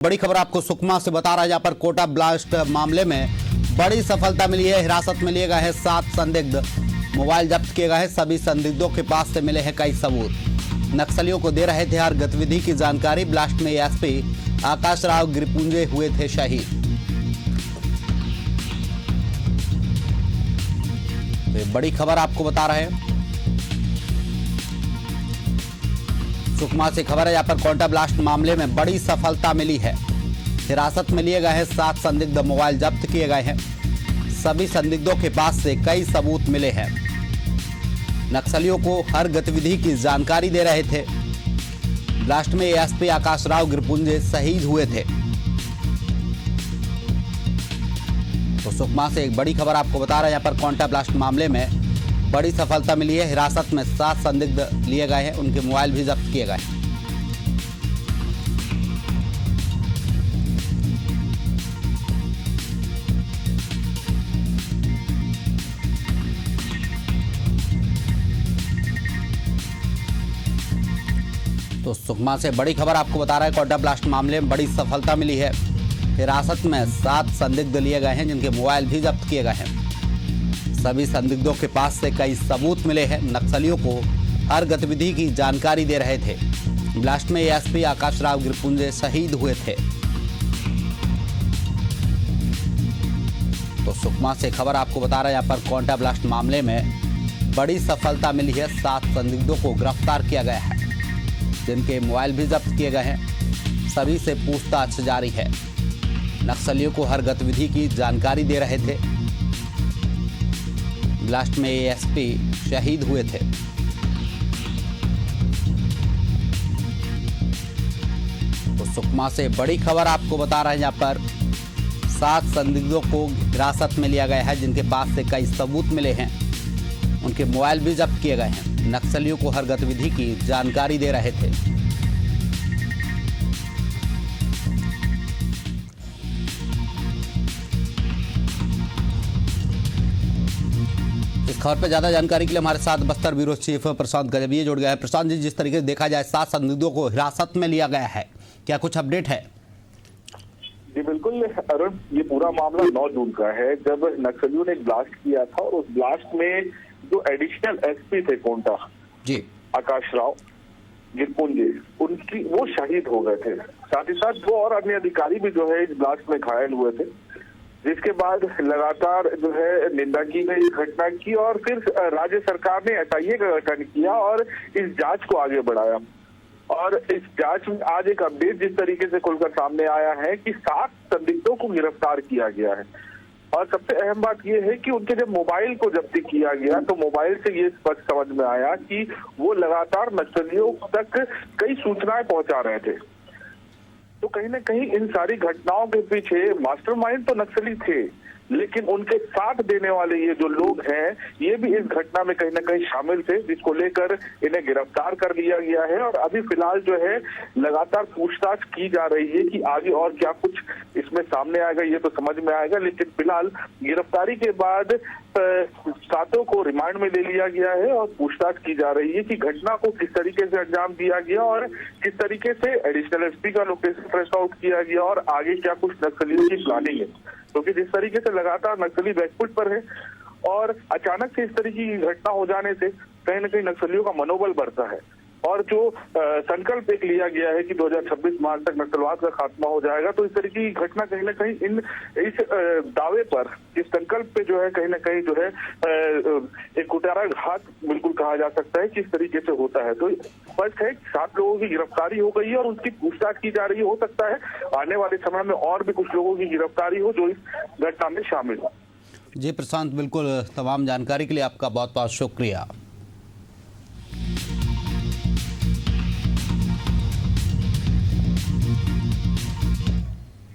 बड़ी खबर आपको सुकमा से बता रहा है, जहां पर कोटा ब्लास्ट मामले में बड़ी सफलता मिली है। हिरासत में लिए गए हैं 7 संदिग्ध, मोबाइल जब्त किए गए हैं। सभी संदिग्धों के पास से मिले हैं कई सबूत। नक्सलियों को दे रहे थे हर गतिविधि की जानकारी। ब्लास्ट में एसपी आकाश राव गिरपुंजे हुए थे शहीद। तो बड़ी खबर आपको बता रहे हैं, सुकमा से खबर है, यहाँ पर कोटा ब्लास्ट मामले में बड़ी सफलता मिली है। हिरासत में लिए गए हैं 7 संदिग्ध, मोबाइल जब्त किए गए हैं। सभी संदिग्धों के पास से कई सबूत मिले हैं। नक्सलियों को हर गतिविधि की जानकारी दे रहे थे। ब्लास्ट में एसपी आकाश राव गिरपुंजे शहीद हुए थे। तो सुकमा से एक बड़ी खबर आपको बता रहे हैं, यहाँ पर कोटा ब्लास्ट मामले में बड़ी सफलता मिली है। हिरासत में 7 संदिग्ध लिए गए हैं, उनके मोबाइल भी जब्त किए गए हैं। तो सुकमा से बड़ी खबर आपको बता रहा है, कोटा ब्लास्ट मामले में बड़ी सफलता मिली है। हिरासत में 7 संदिग्ध लिए गए हैं, जिनके मोबाइल भी जब्त किए गए हैं। सभी संदिग्धों के पास से कई सबूत मिले हैं। नक्सलियों को हर गतिविधि की जानकारी दे रहे थे। ब्लास्ट में एसपी आकाश राव गिरपुंजे शहीद हुए थे। तो सुकमा से खबर आपको बता रहे हैं, यहाँ पर कोटा ब्लास्ट मामले में बड़ी सफलता मिली है। 7 संदिग्धों को गिरफ्तार किया गया है, जिनके मोबाइल भी जब्त किए गए हैं। सभी से पूछताछ जारी है। नक्सलियों को हर गतिविधि की जानकारी दे रहे थे। ब्लास्ट में एसपी शहीद हुए थे। तो सुकमा से बड़ी खबर आपको बता रहे हैं, यहाँ पर 7 संदिग्धों को हिरासत में लिया गया है, जिनके पास से कई सबूत मिले हैं। उनके मोबाइल भी जब्त किए गए हैं। नक्सलियों को हर गतिविधि की जानकारी दे रहे थे। इस खबर पर ज्यादा जानकारी के लिए हमारे साथ बस्तर ब्यूरो चीफ प्रशांत गजभिये जुड़ गया है। प्रशांत जी, जिस तरीके से देखा जाए 7 संदिग्धों को हिरासत में लिया गया है, क्या कुछ अपडेट है? जी बिल्कुल अरुण, ये पूरा मामला 9 जून का है, जब नक्सलियों ने ब्लास्ट किया था और उस ब्लास्ट में जो एडिशनल एसपी थे कोटा जी आकाश राव गिरपुंजे, उनकी वो शहीद हो गए थे। साथ ही साथ 2 और अन्य अधिकारी भी जो है इस ब्लास्ट में घायल हुए थे, जिसके बाद लगातार जो है निंदा की गई इस घटना की और फिर राज्य सरकार ने एसआईए का गठन किया और इस जांच को आगे बढ़ाया। और इस जांच में आज एक अपडेट जिस तरीके से खुलकर सामने आया है कि 7 संदिग्धों को गिरफ्तार किया गया है। और सबसे अहम बात यह है कि उनके जब मोबाइल को जब्ती किया गया तो मोबाइल से ये स्पष्ट समझ में आया कि वो लगातार नक्सलियों तक कई सूचनाएं पहुंचा रहे थे। तो कहीं ना कहीं इन सारी घटनाओं के पीछे मास्टरमाइंड तो नक्सली थे, लेकिन उनके साथ देने वाले ये जो लोग हैं, ये भी इस घटना में कहीं ना कहीं शामिल थे, जिसको लेकर इन्हें गिरफ्तार कर लिया गया है। और अभी फिलहाल जो है लगातार पूछताछ की जा रही है कि आगे और क्या कुछ इसमें सामने आएगा, ये तो समझ में आएगा। लेकिन फिलहाल गिरफ्तारी के बाद 7 को रिमांड में ले लिया गया है और पूछताछ की जा रही है कि घटना को किस तरीके से अंजाम दिया गया और किस तरीके से एडिशनल एसपी का लोकेशन ट्रेस आउट किया गया और आगे क्या कुछ नक्सलियों की प्लानिंग है। क्योंकि जिस तरीके से लगातार नक्सली बैकफुट पर है और अचानक से इस तरीके की घटना हो जाने से कहीं ना कहीं नक्सलियों का मनोबल बढ़ता है। और जो संकल्प एक लिया गया है कि 2026 मार्च तक नक्सलवाद का खात्मा हो जाएगा, तो इस तरीके की घटना कहीं ना कहीं इस दावे पर, इस संकल्प पे जो है कहीं ना कहीं जो है एक कुटारा घात बिल्कुल कहा जा सकता है कि इस तरीके से होता है। तो स्पष्ट है 7 लोगों की गिरफ्तारी हो गई है और उनकी पूछताछ की जा रही है। हो सकता है आने वाले समय में और भी कुछ लोगों की गिरफ्तारी हो जो इस घटना में शामिल हो। जी प्रशांत, बिल्कुल तमाम जानकारी के लिए आपका बहुत बहुत शुक्रिया।